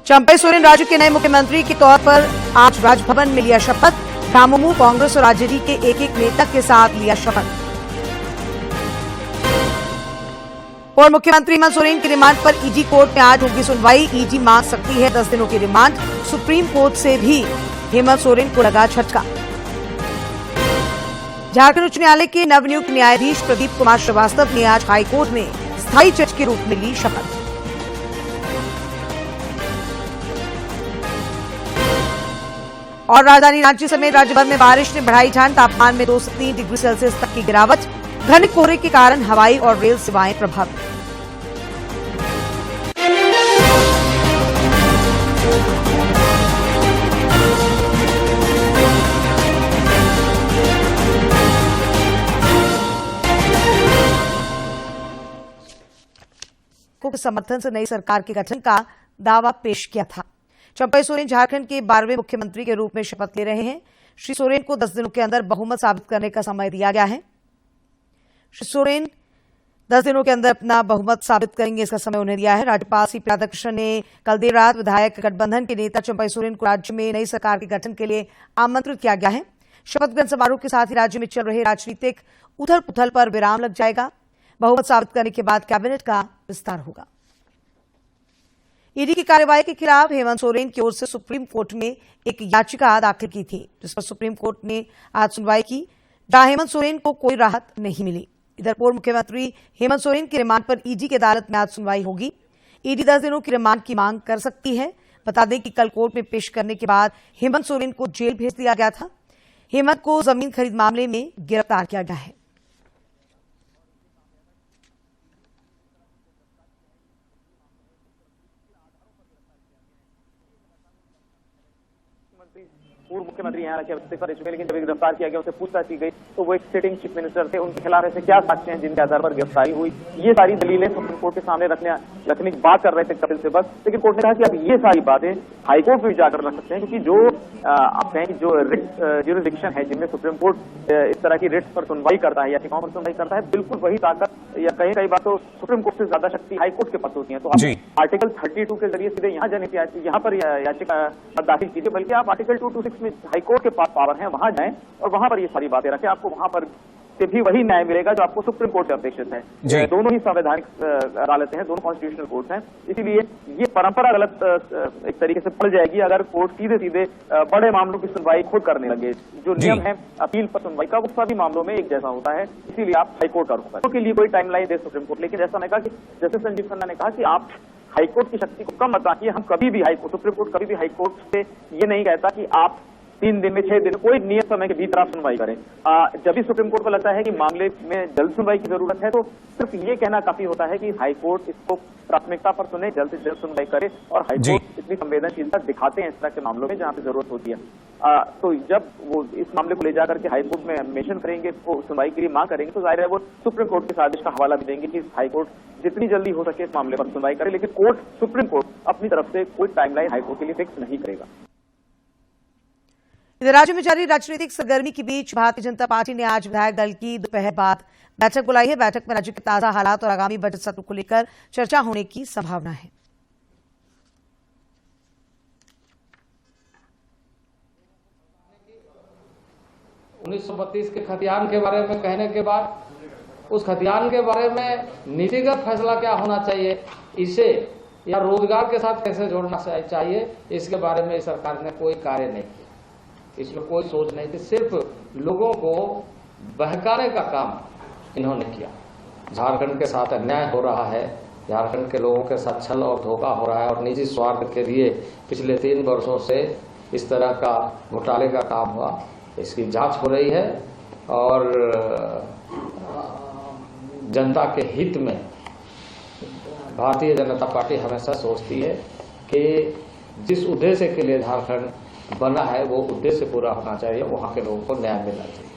चंपई सोरेन राज्य के नए मुख्यमंत्री के तौर पर आज राजभवन में लिया शपथ। राममू, कांग्रेस और आरजेडी के एक एक नेता के साथ लिया शपथ। और मुख्यमंत्री हेमंत सोरेन की रिमांड पर ईडी कोर्ट में आज होगी सुनवाई। ईडी मांग सकती है 10 दिनों की रिमांड। सुप्रीम कोर्ट से भी हेमंत सोरेन को लगा झटका। झारखंड उच्च न्यायालय के नवनियुक्त न्यायाधीश प्रदीप कुमार श्रीवास्तव ने आज हाईकोर्ट में स्थायी जज के रूप में ली शपथ। और राजधानी रांची समेत राज्य भर में बारिश ने बढ़ाई ठंड। तापमान में 2 से 3 डिग्री सेल्सियस तक की गिरावट। घने कोहरे के कारण हवाई और रेल सेवाएं प्रभावित। के समर्थन से नई सरकार के गठन का दावा पेश किया था। चंपई सोरेन झारखंड के 12वें मुख्यमंत्री के रूप में शपथ ले रहे हैं। श्री सोरेन को 10 दिनों के अंदर बहुमत साबित करने का समय दिया गया है। श्री सोरेन 10 दिनों के अंदर अपना बहुमत साबित करेंगे, इसका समय उन्हें दिया है। राज्यपाल सी राधाकृष्णन ने कल देर रात विधायक गठबंधन के नेता चंपई सोरेन को राज्य में नई सरकार के गठन के लिए आमंत्रित किया गया है। शपथ ग्रहण समारोह के साथ ही राज्य में चल रहे राजनीतिक उथल पुथल पर विराम लग जाएगा। बहुमत साबित करने के बाद कैबिनेट का विस्तार होगा। ईडी की कार्रवाई के खिलाफ हेमंत सोरेन की ओर से सुप्रीम कोर्ट में एक याचिका दाखिल की थी, जिस पर सुप्रीम कोर्ट ने आज सुनवाई की, जहां हेमंत सोरेन को कोई राहत नहीं मिली। इधर पूर्व मुख्यमंत्री हेमंत सोरेन की रिमांड पर ईडी की अदालत में आज सुनवाई होगी। ईडी 10 दिनों की रिमांड की मांग कर सकती है। बता दें कि कल कोर्ट में पेश करने के बाद हेमंत सोरेन को जेल भेज दिया गया था। हेमंत को जमीन खरीद मामले में गिरफ्तार किया गया है। पूर्व मुख्यमंत्री यहाँ रखे इस्तीफा दे चुके, लेकिन जब गिरफ्तार किया गया, उसे पूछताछ की गई तो वो एक सिटिंग चीफ मिनिस्टर थे। उनके खिलाफ ऐसे क्या साक्ष्य हैं जिनके आधार पर गिरफ्तारी हुई, ये सारी दलीलें सुप्रीम कोर्ट के सामने रखने की बात कर रहे थे कपिल सिब्बल। लेकिन कोर्ट ने कहा कि अब ये सारी बातें हाईकोर्ट में जाकर रख सकते हैं, क्योंकि जो आप कहें कि जो ज्यूरिसडिक्शन है जिनमें सुप्रीम कोर्ट इस तरह की रिट्स पर सुनवाई करता है, याचिकाओं पर सुनवाई करता है, बिल्कुल वही ताकत या कई बार तो सुप्रीम कोर्ट से ज्यादा शक्ति हाईकोर्ट के पास होती है। तो आप आर्टिकल 32 के जरिए सीधे यहाँ पर याचिका दाखिल कीजिए, बल्कि आप आर्टिकल 226 में हाईकोर्ट के पास पावर है, वहां जाएं और वहां पर ये सारी बातें रखें। आपको वहां पर से भी वही न्याय मिलेगा जो आपको सुप्रीम कोर्ट से अपेक्षित है। दोनों ही संवैधानिक अदालतें हैं, दोनों कॉन्स्टिट्यूशनल कोर्ट हैं, इसीलिए ये परंपरा गलत एक तरीके से पड़ जाएगी अगर कोर्ट सीधे बड़े मामलों की सुनवाई खुद करने लगे। जो नियम है अपील पर सुनवाई का, वो सभी मामलों में एक जैसा होता है, इसीलिए आप हाईकोर्ट का रुख करें। के लिए कोई टाइमलाइन दे सुप्रीम कोर्ट, लेकिन जैसा मैं कहा कि जस्टिस संजीव खन्ना ने कहा कि आप हाईकोर्ट की शक्ति को कम मत आंकिए। हम कभी भी सुप्रीम कोर्ट कभी भी हाईकोर्ट से ये नहीं कहता कि आप 3 दिन में 6 दिन कोई नियत समय के भीतर आप सुनवाई करें। जब भी सुप्रीम कोर्ट को लगता है कि मामले में जल्द सुनवाई की जरूरत है, तो सिर्फ ये कहना काफी होता है कि हाईकोर्ट इसको प्राथमिकता पर सुने, जल्द से जल्द सुनवाई करे। और हाईकोर्ट इतनी संवेदनशीलता दिखाते हैं इस तरह के मामलों में जहां पे जरूरत होती है। तो जब वो इस मामले को ले जाकर के हाईकोर्ट में मेंशन करेंगे, इसको सुनवाई के लिए मांग करेंगे, तो जाहिर है वो सुप्रीम कोर्ट के आदेश का हवाला भी देंगे कि हाईकोर्ट जितनी जल्दी हो सके इस मामले पर सुनवाई करे। लेकिन सुप्रीम कोर्ट अपनी तरफ से कोई टाइमलाइन हाईकोर्ट के लिए फिक्स नहीं करेगा। इधर राज्य में जारी राजनीतिक सरगर्मी के बीच भारतीय जनता पार्टी ने आज विधायक दल की दोपहर बाद बैठक बुलाई है। बैठक में राज्य के ताजा हालात और आगामी बजट सत्र को लेकर चर्चा होने की संभावना है। उन्नीस के खतियान के बारे में कहने के बाद उस खतियान के बारे में नीतिगत फैसला क्या होना चाहिए, इसे या रोजगार के साथ कैसे जोड़ना चाहिए, इसके बारे में सरकार ने कोई कार्य नहीं किया। इसमें कोई सोच नहीं थी, सिर्फ लोगों को बहकाने का काम इन्होंने किया। झारखंड के साथ अन्याय हो रहा है, झारखंड के लोगों के साथ छल और धोखा हो रहा है और निजी स्वार्थ के लिए पिछले 3 वर्षों से इस तरह का घोटाले का काम हुआ। इसकी जांच हो रही है और जनता के हित में भारतीय जनता पार्टी हमेशा सोचती है कि जिस उद्देश्य के लिए झारखंड बना है वो उद्देश्य पूरा होना चाहिए, वहां के लोगों को न्याय मिलना चाहिए।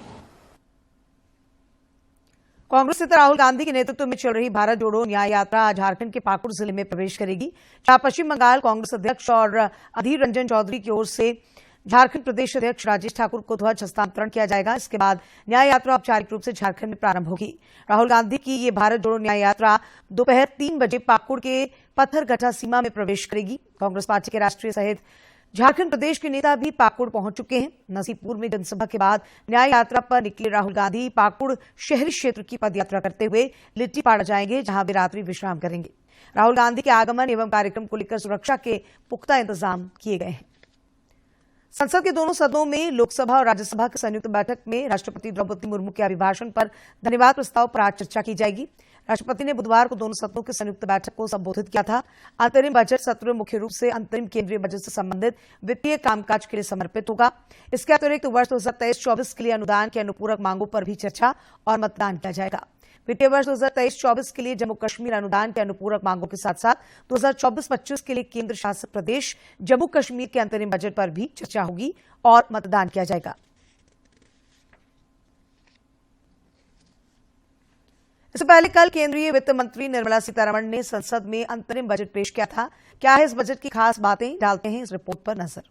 कांग्रेस नेता राहुल गांधी के नेतृत्व में चल रही भारत जोड़ो न्याय यात्रा आज झारखंड के पाकुड़ जिले में प्रवेश करेगी, जहां पश्चिम बंगाल कांग्रेस अध्यक्ष और अधीर रंजन चौधरी की ओर से झारखंड प्रदेश अध्यक्ष राजेश ठाकुर को ध्वज हस्तांतरण किया जाएगा। इसके बाद न्याय यात्रा औपचारिक रूप से झारखंड में प्रारंभ होगी। राहुल गांधी की ये भारत जोड़ो न्याय यात्रा दोपहर 3 बजे पाकुड़ के पत्थरगट्टा सीमा में प्रवेश करेगी। कांग्रेस पार्टी के राष्ट्रीय सहित झारखंड प्रदेश के नेता भी पाकुड़ पहुंच चुके हैं। नसीबपुर में जनसभा के बाद न्याय यात्रा पर निकले राहुल गांधी पाकुड़ शहरी क्षेत्र की पदयात्रा करते हुए लिट्टीपाड़ा जाएंगे, जहां वे रात्रि विश्राम करेंगे। राहुल गांधी के आगमन एवं कार्यक्रम को लेकर सुरक्षा के पुख्ता इंतजाम किए गए हैं। संसद के दोनों सदनों में लोकसभा और राज्यसभा की संयुक्त बैठक में राष्ट्रपति द्रौपदी मुर्मू के अभिभाषण पर धन्यवाद प्रस्ताव पर आज चर्चा की जाएगी। राष्ट्रपति ने बुधवार को दोनों सदनों की संयुक्त बैठक को संबोधित किया था। अंतरिम बजट सत्र मुख्य रूप से अंतरिम केंद्रीय बजट से संबंधित वित्तीय कामकाज के लिए समर्पित होगा। इसके अतिरिक्त वर्ष 2023-24 के लिए अनुदान की अनुपूरक मांगों पर भी चर्चा और मतदान किया जाएगा। वित्तीय वर्ष 2023-24 के लिए जम्मू कश्मीर अनुदान के अनुपूरक मांगों के साथ साथ 2024-25 के लिए केंद्र शासित प्रदेश जम्मू कश्मीर के अंतरिम बजट पर भी चर्चा होगी और मतदान किया जाएगा। इससे पहले कल केंद्रीय वित्त मंत्री निर्मला सीतारमण ने संसद में अंतरिम बजट पेश किया था। क्या है इस बजट की खास बातें, डालते हैं इस रिपोर्ट पर नजर।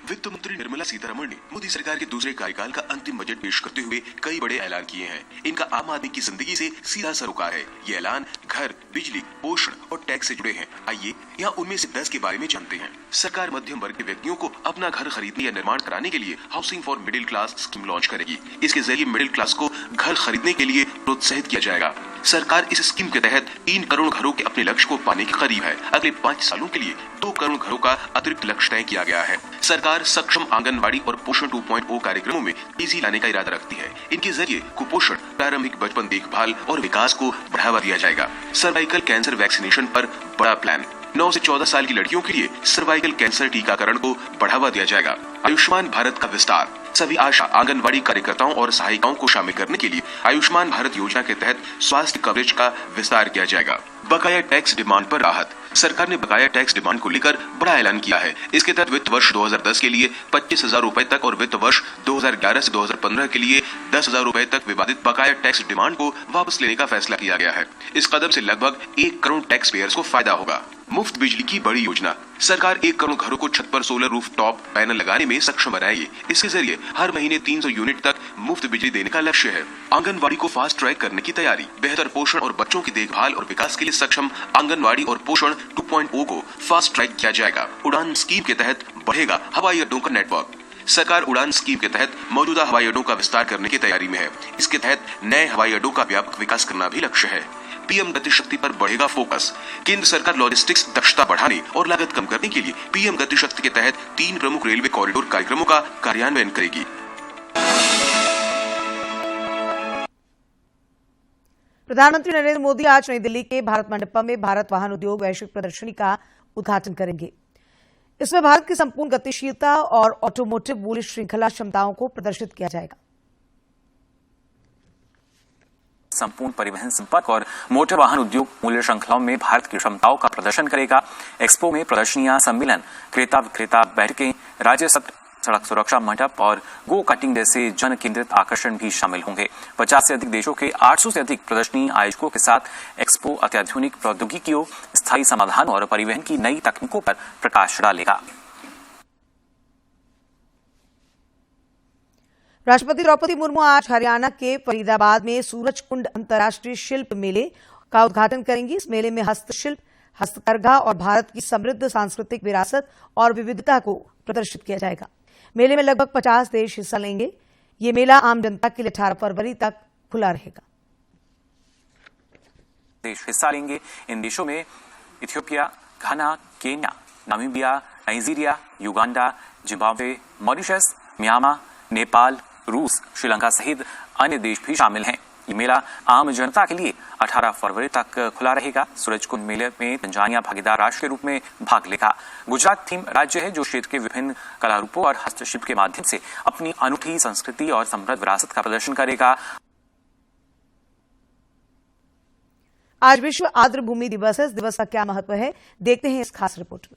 वित्त मंत्री निर्मला सीतारमण ने मोदी सरकार के दूसरे कार्यकाल का अंतिम बजट पेश करते हुए कई बड़े ऐलान किए हैं। इनका आम आदमी की जिंदगी से सीधा सरोकार है। ये ऐलान घर, बिजली, पोषण और टैक्स से जुड़े हैं। आइए यहाँ उनमें से 10 के बारे में जानते हैं। सरकार मध्यम वर्ग के व्यक्तियों को अपना घर खरीदने या निर्माण कराने के लिए housing for middle class scheme launch करेगी। इसके जरिए मिडिल क्लास को घर खरीदने के लिए प्रोत्साहित किया जाएगा। सरकार इस स्कीम के तहत 3 करोड़ घरों के अपने लक्ष्य को पाने के करीब है। अगले 5 सालों के लिए 2 करोड़ घरों का अतिरिक्त लक्ष्य तय किया गया है। सरकार सक्षम आंगनवाड़ी और पोषण 2.0 कार्यक्रमों में तेजी लाने का इरादा रखती है। इनके जरिए कुपोषण, प्रारंभिक बचपन देखभाल और विकास को बढ़ावा दिया जाएगा। सर्वाइकल कैंसर वैक्सीनेशन पर बड़ा प्लान। 9 से 14 साल की लड़कियों के लिए सर्वाइकल कैंसर टीकाकरण को बढ़ावा दिया जाएगा। आयुष्मान भारत का विस्तार। सभी आशा, आंगनवाड़ी कार्यकर्ताओं और सहायिकाओं को शामिल करने के लिए आयुष्मान भारत योजना के तहत स्वास्थ्य कवरेज का विस्तार किया जाएगा। बकाया टैक्स डिमांड पर राहत। सरकार ने बकाया टैक्स डिमांड को लेकर बड़ा ऐलान किया है। इसके तहत वित्त वर्ष 2010 के लिए 25,000 रुपए तक और वित्त वर्ष 2011 से 2015 के लिए 10,000 रुपए तक विवादित बकाया टैक्स डिमांड को वापस लेने का फैसला किया गया है। इस कदम से लगभग 1 करोड़ टैक्स पेयर्स को फायदा होगा। मुफ्त बिजली की बड़ी योजना। सरकार 1 करोड़ घरों को छत पर सोलर रूफ टॉप पैनल लगाने में सक्षम बनाएगी। इसके जरिए हर महीने 300 यूनिट तक मुफ्त बिजली देने का लक्ष्य है। आंगनवाड़ी को फास्ट ट्रैक करने की तैयारी। बेहतर पोषण और बच्चों की देखभाल और विकास के लिए सक्षम आंगनवाड़ी और पोषण 2.0 को फास्ट ट्रैक किया जाएगा। उड़ान स्कीम के तहत बढ़ेगा हवाई अड्डों का नेटवर्क। सरकार उड़ान स्कीम के तहत मौजूदा हवाई अड्डों का विस्तार करने की तैयारी में है। इसके तहत नए हवाई अड्डों का व्यापक विकास करना भी लक्ष्य है। पीएम गति शक्ति पर बढ़ेगा फोकस। केंद्र सरकार लॉजिस्टिक्स दक्षता बढ़ाने और लागत कम करने के लिए पीएम गति शक्ति के तहत 3 प्रमुख रेलवे कॉरिडोर कार्यक्रमों का कार्यान्वयन करेगी। प्रधानमंत्री नरेंद्र मोदी आज नई दिल्ली के भारत मंडपम में भारत वाहन उद्योग वैश्विक प्रदर्शनी का उद्घाटन करेंगे। इसमें भारत की संपूर्ण गतिशीलता और ऑटोमोटिव मूल्य श्रृंखला क्षमताओं को प्रदर्शित किया जाएगा। संपूर्ण परिवहन संपर्क और मोटर वाहन उद्योग मूल्य श्रृंखलाओं में भारत की क्षमताओं का प्रदर्शन करेगा। एक्सपो में प्रदर्शनियां, सम्मेलन, क्रेता विक्रेता बैठकें, राज्य सत्र, सड़क सुरक्षा मंडप और गो कटिंग जैसे जन केंद्रित आकर्षण भी शामिल होंगे। 50 से अधिक देशों के 800 से अधिक प्रदर्शनी आयोजकों के साथ एक्सपो अत्याधुनिक प्रौद्योगिकियों, स्थायी समाधान और परिवहन की नई तकनीकों पर प्रकाश डालेगा। राष्ट्रपति द्रौपदी मुर्मू आज हरियाणा के फरीदाबाद में सूरजकुंड अंतर्राष्ट्रीय शिल्प मेले का उद्घाटन करेंगी। इस मेले में हस्तशिल्प, हस्तकरघा और भारत की समृद्ध सांस्कृतिक विरासत और विविधता को प्रदर्शित किया जाएगा। मेले में लगभग 50 देश हिस्सा लेंगे। ये मेला आम जनता के लिए 18 फरवरी तक खुला रहेगा। देश हिस्सा लेंगे। इन देशों में Ethiopia, Ghana, Kenya, Namibia, Nigeria, Uganda, Zimbabwe, Mauritius, Myanmar, Nepal, रूस, श्रीलंका सहित अन्य देश भी शामिल हैं। ये मेला आम जनता के लिए 18 फरवरी तक खुला रहेगा। सूरजकुंड मेले में तंजानिया भागीदार राष्ट्र के रूप में भाग लेगा। गुजरात थीम राज्य है जो क्षेत्र के विभिन्न कला रूपों और हस्तशिल्प के माध्यम से अपनी अनूठी संस्कृति और समृद्ध विरासत का प्रदर्शन करेगा। आज विश्व आर्द्र भूमि दिवस है। इस दिवस का क्या महत्व है, देखते हैं इस खास रिपोर्ट में।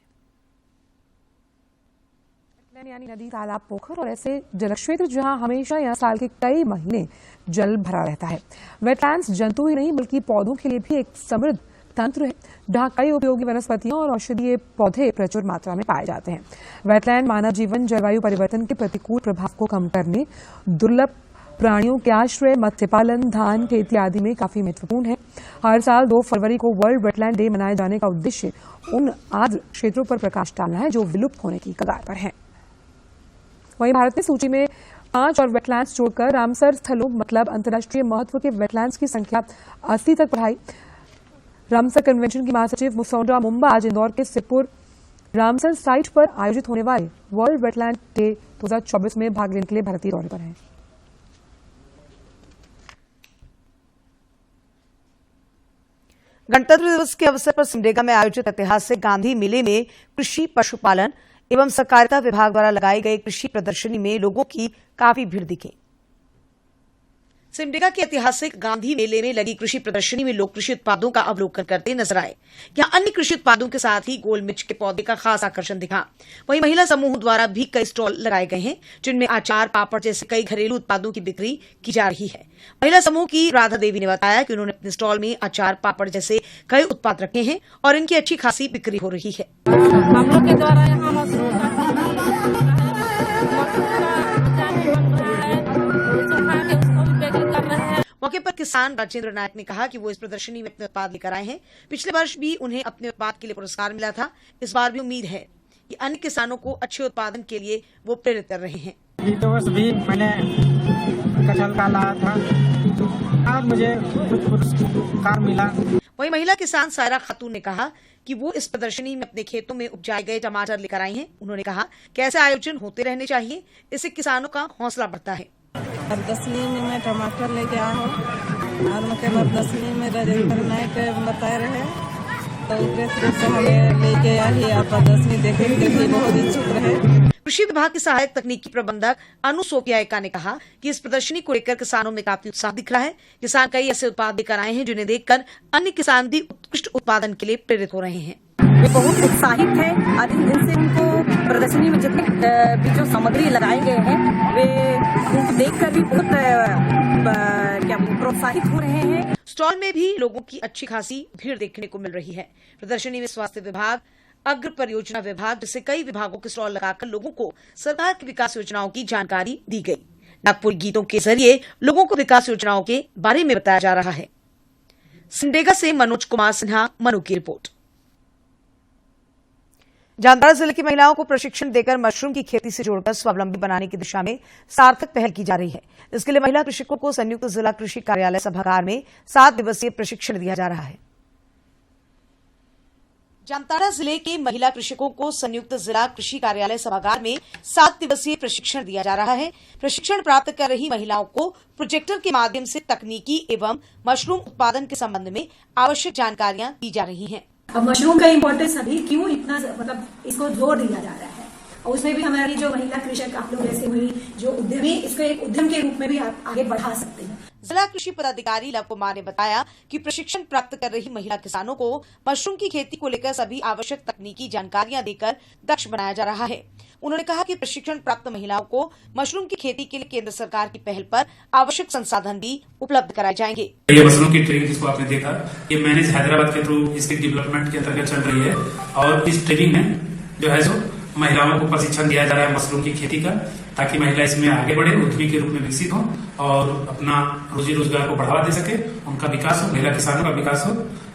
यानी नदी, तालाब, पोखर और ऐसे जलक्षेत्र जहां हमेशा या साल के कई महीने जल भरा रहता है। वेटलैंड्स जंतु ही नहीं बल्कि पौधों के लिए भी एक समृद्ध तंत्र है जहाँ कई उपयोगी वनस्पतियां और औषधीय पौधे प्रचुर मात्रा में पाए जाते हैं। वेटलैंड मानव जीवन, जलवायु परिवर्तन के प्रतिकूल प्रभाव को कम करने, दुर्लभ प्राणियों के आश्रय, मत्स्य पालन, धान खेती आदि में काफी महत्वपूर्ण है। हर साल 2 फरवरी को वर्ल्ड वेटलैंड डे मनाए जाने का उद्देश्य उन आर्द्र क्षेत्रों पर प्रकाश डालना है जो विलुप्त होने की कगार पर हैं। वहीं भारत ने सूची में 5 और वेटलैंड्स जोड़कर रामसर स्थलों मतलब अंतर्राष्ट्रीय महत्व के वेटलैंड्स की संख्या 80 तक बढ़ाई। रामसर कन्वेंशन की महासचिव मुसौडा मुंबा आज इंदौर के सिरपुर रामसर साइट पर आयोजित होने वाले वर्ल्ड वेटलैंड डे 2024 में भाग लेने के लिए भारतीय दौरे पर हैं। गणतंत्र दिवस के अवसर पर सिमडेगा में आयोजित ऐतिहासिक गांधी मेले में कृषि, पशुपालन एवं सहकारिता विभाग द्वारा लगाई गई कृषि प्रदर्शनी में लोगों की काफी भीड़ दिखी। सिमडेगा के ऐतिहासिक गांधी मेले में लगी कृषि प्रदर्शनी में लोग कृषि उत्पादों का अवलोकन करते नजर आए। यहाँ अन्य कृषि उत्पादों के साथ ही गोल मिर्च के पौधे का खास आकर्षण दिखा। वहीं महिला समूह द्वारा भी कई स्टॉल लगाए गए हैं जिनमें अचार, पापड़ जैसे कई घरेलू उत्पादों की बिक्री की जा रही है। महिला समूह की राधा देवी ने बताया कि उन्होंने अपने स्टॉल में अचार, पापड़ जैसे कई उत्पाद रखे हैं और इनकी अच्छी खासी बिक्री हो रही है। हम लोग के द्वारा यहाँ मौके पर किसान राजेंद्र नायक ने कहा कि वो इस प्रदर्शनी में अपने उत्पाद लेकर आए हैं। पिछले वर्ष भी उन्हें अपने उत्पाद के लिए पुरस्कार मिला था। इस बार भी उम्मीद है कि अन्य किसानों को अच्छे उत्पादन के लिए वो प्रेरित कर रहे हैं। भी मैंने कटहल का लाया था और मुझे कुछ पुरस्कार मिला। वहीं महिला किसान सायरा खातून ने कहा कि वो इस प्रदर्शनी में अपने खेतों में उपजाए गए टमाटर लेकर आई हैं। उन्होंने कहा कि ऐसे आयोजन होते रहने चाहिए, इससे किसानों का हौसला बढ़ता है। प्रदर्शनी में मैं टमाटर लेके आया हूँ और मुझे प्रदर्शनी में राजेंद्र नायक बताए रहे तो उद्देश्य से हमें लेके आई और प्रदर्शनी देखने के लिए बहुत इच्छुक रहे। कृषि विभाग के सहायक तकनीकी प्रबंधक अनु सोपियायका ने कहा कि इस प्रदर्शनी को लेकर किसानों में काफी उत्साह दिख रहा है। किसान कई ऐसे उत्पाद लेकर आए हैं जिन्हें देखकर अन्य किसान भी उत्कृष्ट उत्पादन के लिए प्रेरित हो रहे हैं। वे बहुत उत्साहित है और इन दिन से उनको प्रदर्शनी में जितने भी जो सामग्री लगाए गए हैं वे उनको देखकर भी बहुत प्रोत्साहित हो रहे हैं। स्टॉल में भी लोगों की अच्छी खासी भीड़ देखने को मिल रही है। प्रदर्शनी में स्वास्थ्य विभाग, अग्र परियोजना विभाग जैसे कई विभागों के स्टॉल लगाकर लोगों को सरकार की विकास योजनाओं की जानकारी दी गई। नागपुर गीतों के जरिए लोगों को विकास योजनाओं के बारे में बताया जा रहा है। सिमडेगा से मनोज कुमार सिन्हा, मनु की रिपोर्ट। जामताड़ा जिले की महिलाओं को प्रशिक्षण देकर मशरूम की खेती से जोड़कर स्वावलंबी बनाने की दिशा में सार्थक पहल की जा रही है। इसके लिए महिला कृषकों को संयुक्त जिला कृषि कार्यालय सभागार में 7 दिवसीय प्रशिक्षण दिया जा रहा है। जामताड़ा जिले के महिला कृषकों को संयुक्त जिला कृषि कार्यालय सभागार में 7 दिवसीय प्रशिक्षण दिया जा रहा है। प्रशिक्षण प्राप्त कर रही महिलाओं को प्रोजेक्टर के माध्यम से तकनीकी एवं मशरूम उत्पादन के संबंध में आवश्यक जानकारियां दी जा रही हैं। अब मशरूम का इम्पोर्टेंस अभी क्यों इतना मतलब इसको जोर दिया जा रहा है और उसमें भी हमारी जो महिला कृषक आप लोग ऐसे हुई जो उद्यमी इसको एक उद्यम के रूप में भी आगे बढ़ा सकते हैं। जिला कृषि पदाधिकारी लव कुमार ने बताया कि प्रशिक्षण प्राप्त कर रही महिला किसानों को मशरूम की खेती को लेकर सभी आवश्यक तकनीकी जानकारियां देकर दक्ष बनाया जा रहा है। उन्होंने कहा कि प्रशिक्षण प्राप्त महिलाओं को मशरूम की खेती के लिए केंद्र सरकार की पहल पर आवश्यक संसाधन भी उपलब्ध कराए जाएंगे। ये मशरूम की ट्रेनिंग जिसको आपने देखा, ये मैनेज हैदराबाद के थ्रू इसके डेवलपमेंट के अंतर्गत चल रही है और इस ट्रेनिंग में जो है सो महिलाओं को प्रशिक्षण दिया जा रहा है मशरूम की खेती का, ताकि महिला इसमें आगे बढ़े, उद्यमी के रूप में विकसित हो और अपना रोजी रोजगार को बढ़ावा दे सके, उनका विकास हो, महिला किसानों का विकास हो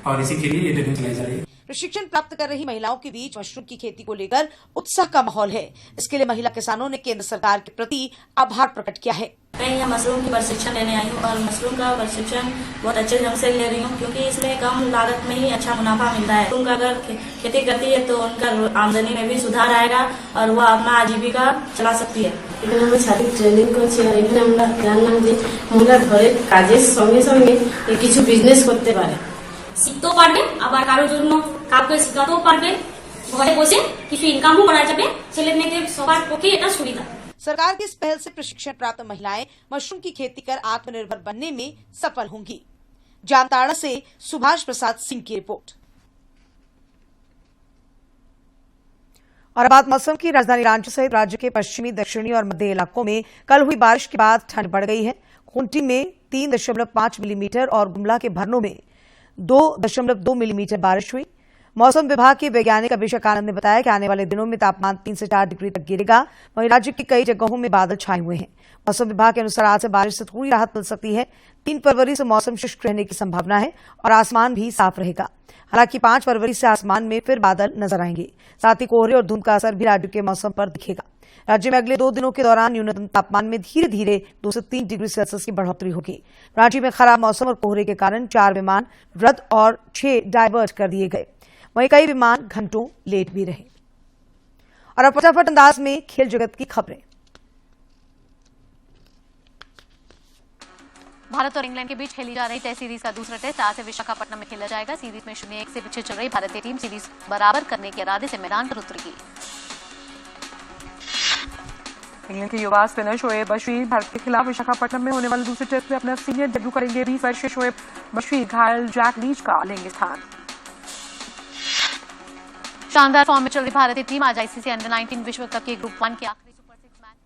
और इसी के लिए ये ट्रेनिंग चलाई जा रही है। प्रशिक्षण प्राप्त कर रही महिलाओं के बीच मशरूम की खेती को लेकर उत्साह का माहौल है। इसके लिए महिला किसानों ने केंद्र सरकार के प्रति आभार प्रकट किया है। मैं यहाँ मशरूम की प्रशिक्षण लेने आई हूँ और मशरूम का प्रशिक्षण बहुत अच्छे ढंग से ले रही हूँ क्योंकि इसमें कम लागत में ही अच्छा मुनाफा मिलता है। उनका अगर खेती करती है तो उनका आमदनी में भी सुधार आएगा और वह अपना आजीविका चला सकती है। ट्रेनिंग घरे काजेर संगे संगे किछु बिजनेस करते पारे, শিখতেও পারবে আবার কারোর জন্য কাউকে শেখাতেও পারবে, ঘরে বসে কিছু ইনকামও করা যাবে। ছেলে মেয়েদের সবার পক্ষে এটা সুবিধা। सरकार की इस पहल से प्रशिक्षण प्राप्त महिलाएं मशरूम की खेती कर आत्मनिर्भर बनने में सफल होंगी। जामताड़ा से सुभाष प्रसाद सिंह की रिपोर्ट। और अब बात मौसम की। राजधानी रांची सहित राज्य के पश्चिमी, दक्षिणी और मध्य इलाकों में कल हुई बारिश के बाद ठंड बढ़ गई है। खूंटी में 3.5 मिलीमीटर और गुमला के भरनों में 2.2 मिलीमीटर बारिश हुई। मौसम विभाग के वैज्ञानिक अभिषेक आनंद ने बताया कि आने वाले दिनों में तापमान 3 से 4 डिग्री तक गिरेगा। वहीं राज्य की कई जगहों में बादल छाए हुए हैं। मौसम विभाग के अनुसार आज से बारिश से थोड़ी राहत मिल सकती है। 3 फरवरी से मौसम शुष्क रहने की संभावना है और आसमान भी साफ रहेगा। हालांकि 5 फरवरी से आसमान में फिर बादल नजर आएंगे। साथ ही कोहरे और धुंध का असर भी राज्य के मौसम पर दिखेगा। राज्य में अगले 2 दिनों के दौरान न्यूनतम तापमान में धीरे धीरे 2 से 3 डिग्री सेल्सियस की बढ़ोतरी होगी। राज्य में खराब मौसम और कोहरे के कारण 4 विमान रद्द और 6 डायवर्ट कर दिए गए। वहीं कई विमान घंटों लेट भी रहे। और अब फटाफट अंदाज में खेल जगत की खबरें। भारत और इंग्लैंड के बीच खेली जा रही टेस्ट सीरीज का दूसरा टेस्ट आज से विशाखापट्टनम में खेला जाएगा। सीरीज में 0-1 से पीछे चल रही भारतीय टीम सीरीज बराबर करने के इरादे से मैदान पर उतरेगी। इंग्लैंड के युवा स्पिनर शोएब बशीर भारत के खिलाफ विशाखापट्टनम में होने वाले दूसरे टेस्ट में अपना सीनियर डेब्यू करेंगे। 20 वर्षीय शोएब बशीर घायल जैक लीच का लेंगे स्थान। शानदार फॉर्म में चल रही भारतीय टीम आज आईसीसी अंडर-19 विश्व कप के ग्रुप 1 के आखिरी सुपर 6 मैच।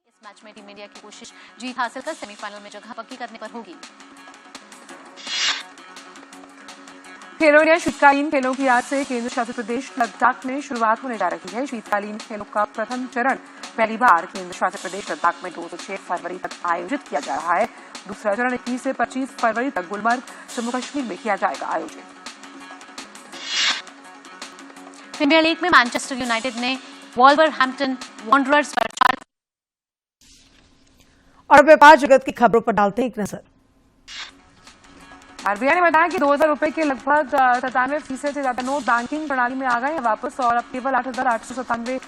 इस मैच में टीम इंडिया की कोशिश जीत हासिल कर सेमीफाइनल में जगह पक्की करने पर होगी। खेलो इंडिया शीतकालीन खेलों की आज से केंद्र शासित प्रदेश लद्दाख में शुरुआत होने जा रही है। शीतकालीन खेलों का प्रथम चरण पहली बार केंद्र शासित प्रदेश लद्दाख में 2 से 6 फरवरी तक आयोजित किया जा रहा है। दूसरा चरण 21 से 25 फरवरी तक गुलमर्ग जम्मू कश्मीर में किया जाएगा आयोजित। प्रीमियर लीग में मैनचेस्टर यूनाइटेड ने वॉल्वरहैम्पटन वॉन्डरर्स पर और व्यापार जगत की खबरों पर डालते हैं एक नजर। आरबीआई ने बताया कि 2000 रुपए के लगभग 97% से ज्यादा नोट बैंकिंग प्रणाली में आ गए हैं वापस और अब केवल 8,897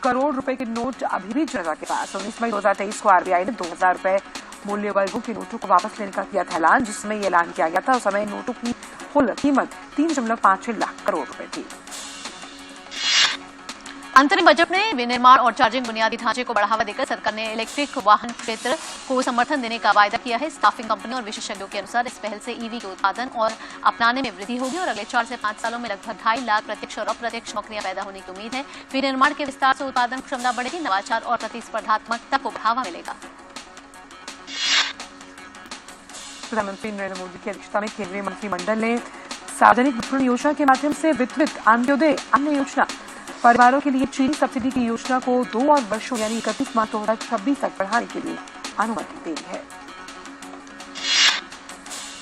करोड़ रुपए के नोट अभी भी जनता के पास। 19 मई 2023 को आरबीआई ने 2000 रुपए मूल्य वर्गों के नोटों को वापस लेने का किया था ऐलान, जिसमें ये ऐलान किया गया था। उस समय नोटों की कुल कीमत 3.56 लाख करोड़ रुपए थी। अंतरिम बजट में विनिर्माण और चार्जिंग बुनियादी ढांचे को बढ़ावा देकर सरकार ने इलेक्ट्रिक वाहन क्षेत्र को समर्थन देने का वायदा किया है। स्टाफिंग कंपनियों और विशेषज्ञों के अनुसार इस पहल से ईवी के उत्पादन और अपनाने में वृद्धि होगी और अगले 4 से 5 सालों में लगभग 2.5 लाख प्रत्यक्ष और अप्रत्यक्ष नौकरियां पैदा होने की उम्मीद है। विनिर्माण के विस्तार से उत्पादन क्षमता बढ़ेगी, नवाचार और प्रतिस्पर्धात्मकता को बढ़ावा मिलेगा। प्रधानमंत्री नरेंद्र मोदी की अध्यक्षता में केंद्रीय मंत्रिमंडल ने सार्वजनिक वितरण योजना के माध्यम से वितरित अंत्योदय अन्न योजना परिवारों के लिए चीनी सब्सिडी की योजना को 2 और वर्षों यानी 31 मार्च 2026 तक बढ़ाने के लिए अनुमति दी है।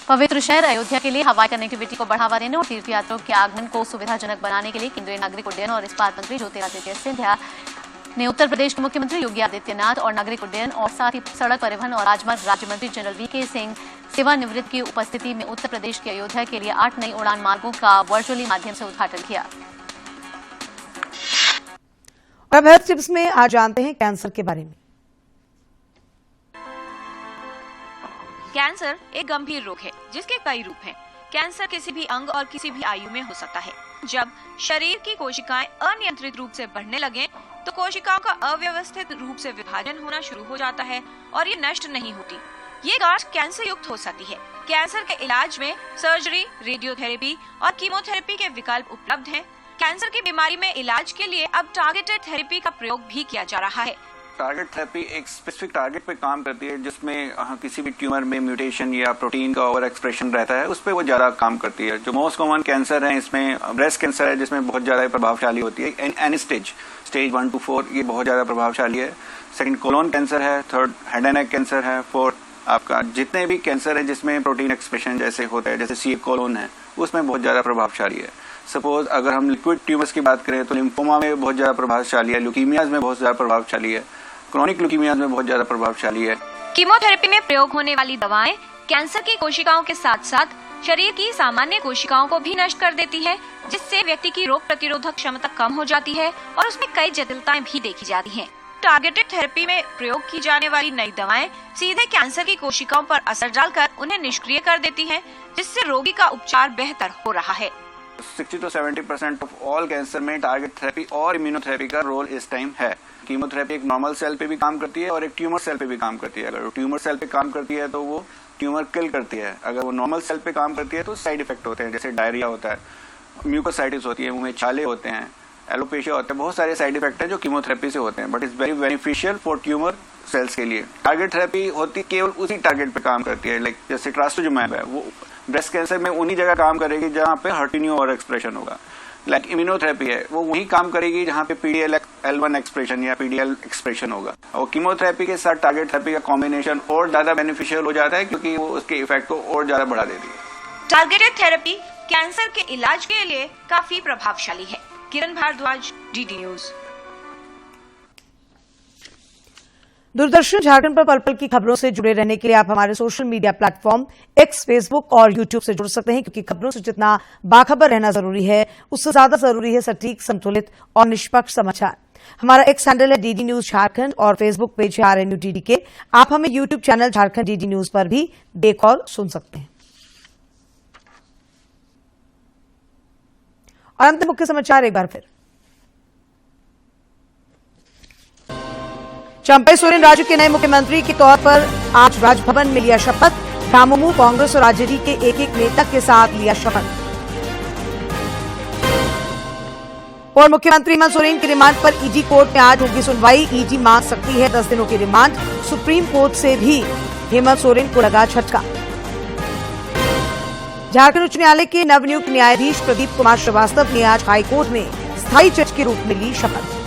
पवित्र शहर अयोध्या के लिए हवाई कनेक्टिविटी को बढ़ावा देने और तीर्थयात्रियों के आगमन को सुविधाजनक बनाने के लिए केंद्रीय नागरिक उड्डयन और इस्पात मंत्री ज्योतिरादित्य सिंधिया ने उत्तर प्रदेश के मुख्यमंत्री योगी आदित्यनाथ और नागरिक उड्डयन और साथ ही सड़क परिवहन और राजमार्ग राज्य मंत्री जनरल वीके सिंह सेवानिवृत्त की उपस्थिति में उत्तर प्रदेश के अयोध्या के लिए 8 नई उड़ान मार्गों का वर्चुअली माध्यम से उद्घाटन किया। अब हेल्थ टिप्स में आज जानते हैं कैंसर के बारे में। कैंसर एक गंभीर रोग है जिसके कई रूप हैं। कैंसर किसी भी अंग और किसी भी आयु में हो सकता है। जब शरीर की कोशिकाएं अनियंत्रित रूप से बढ़ने लगें, तो कोशिकाओं का अव्यवस्थित रूप से विभाजन होना शुरू हो जाता है और ये नष्ट नहीं होती। ये गांठ कैंसर युक्त हो सकती है। कैंसर के इलाज में सर्जरी, रेडियोथेरेपी और कीमोथेरेपी के विकल्प उपलब्ध हैं। कैंसर की बीमारी में इलाज के लिए अब टारगेटेड थेरेपी का प्रयोग भी किया जा रहा है। टारगेट थेरेपी एक स्पेसिफिक टारगेट पे काम करती है, जिसमें किसी भी ट्यूमर में म्यूटेशन या प्रोटीन का ओवर एक्सप्रेशन रहता है, उस पर वो ज्यादा काम करती है। जो मोस्ट कॉमन कैंसर है, इसमें ब्रेस्ट कैंसर है जिसमें बहुत ज्यादा प्रभावशाली होती है। एनी स्टेज 1 to 4 ये बहुत ज्यादा प्रभावशाली है। सेकंड कोलोन कैंसर है, third head and neck cancer है, फोर्थ आपका जितने भी कैंसर है जिसमें प्रोटीन एक्सप्रेशन जैसे होता है, जैसे सी कोलोन है, उसमें बहुत ज्यादा प्रभावशाली है। सपोज अगर हम लिक्विड ट्यूमर्स की बात करें तो लिम्फोमा में बहुत ज्यादा प्रभावशाली है, ल्यूकीमियाज में बहुत ज्यादा प्रभावशाली है, क्रोनिक ल्यूकीमियाज में बहुत ज्यादा प्रभावशाली है। कीमोथेरेपी में प्रयोग होने वाली दवाएं कैंसर की कोशिकाओं के साथ साथ शरीर की सामान्य कोशिकाओं को भी नष्ट कर देती है, जिससे व्यक्ति की रोग प्रतिरोधक क्षमता कम हो जाती है और उसमें कई जटिलताएं भी देखी जाती हैं। टारगेटेड थेरेपी में प्रयोग की जाने वाली नई दवाएं सीधे कैंसर की कोशिकाओं पर असर डालकर उन्हें निष्क्रिय कर देती हैं, जिससे रोगी का उपचार बेहतर हो रहा है। 60 to 70% ऑफ ऑल कैंसर में टारगेट थेरेपी और इम्यूनोथेरेपी का रोल इस टाइम है। कीमोथेरेपी एक नॉर्मल सेल पे भी काम करती है और एक ट्यूमर सेल पे भी काम करती है। अगर वो ट्यूमर सेल पे काम करती है तो वो ट्यूमर किल करती है। अगर वो नॉर्मल सेल पे काम करती है तो साइड इफेक्ट होते हैं, जैसे डायरिया होता है, म्यूकोसाइटिस होती है, मुंह में छाले होते हैं, एलोपेशिया होता है, बहुत सारे साइड इफेक्ट हैं जो कीमोथेरेपी से होते हैं, but is very beneficial for tumour cells के लिए। टारगेट थेरेपी होती केवल उसी टारगेट पे काम करती है, लाइक जैसे ट्रास्टुजुमैब है, वो ब्रेस्ट कैंसर में उन्हीं जगह काम करेगी जहां पे हर्टिनियो और एक्सप्रेशन होगा। लाइक इम्यूनोथेरेपी है, वो वही काम करेगी जहां पे PDL-L1 एक्सप्रेशन या PDL एक्सप्रेशन होगा। और कीमोथेरेपी के साथ टारगेट थेरेपी का कॉम्बिनेशन और ज्यादा बेनिफिशियल हो जाता है क्योंकि वो उसके इफेक्ट को और ज्यादा बढ़ा देती है। टारगेटेड थेरेपी कैंसर के इलाज के लिए काफी प्रभावशाली है। किरण भारद्वाज, DD न्यूज। दूरदर्शन झारखंड पर पल-पल की खबरों से जुड़े रहने के लिए आप हमारे social media platform X, Facebook और यूट्यूब से जुड़ सकते हैं, क्योंकि खबरों से जितना बाखबर रहना जरूरी है, उससे ज्यादा जरूरी है सटीक, संतुलित और निष्पक्ष समाचार। हमारा X हैंडल है DD न्यूज झारखंड और फेसबुक पेज है RNU-DD। आप हमें YouTube channel Jharkhand DD news पर भी देख और सुन सकते हैं। और अंत मुख्य समाचार एक बार फिर। चंपई सोरेन राज्य के नए मुख्यमंत्री के तौर पर आज राजभवन में लिया शपथ। राममू, कांग्रेस और आरजेडी के एक एक नेता के साथ लिया शपथ। और मुख्यमंत्री हेमंत सोरेन की रिमांड पर ईडी कोर्ट में आज होगी सुनवाई। ईडी मांग सकती है 10 दिनों की रिमांड। सुप्रीम कोर्ट से भी हेमंत सोरेन को लगा झटका। झारखंड उच्च न्यायालय के नवनियुक्त न्यायाधीश प्रदीप कुमार श्रीवास्तव ने आज हाईकोर्ट में स्थायी जज के रूप में ली शपथ।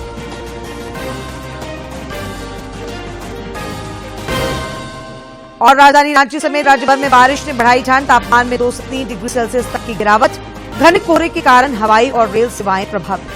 और राजधानी रांची समेत राज्य भर में बारिश ने बढ़ाई ठंड। तापमान में 2 से 3 डिग्री सेल्सियस तक की गिरावट। घने कोहरे के कारण हवाई और रेल सेवाएं प्रभावित।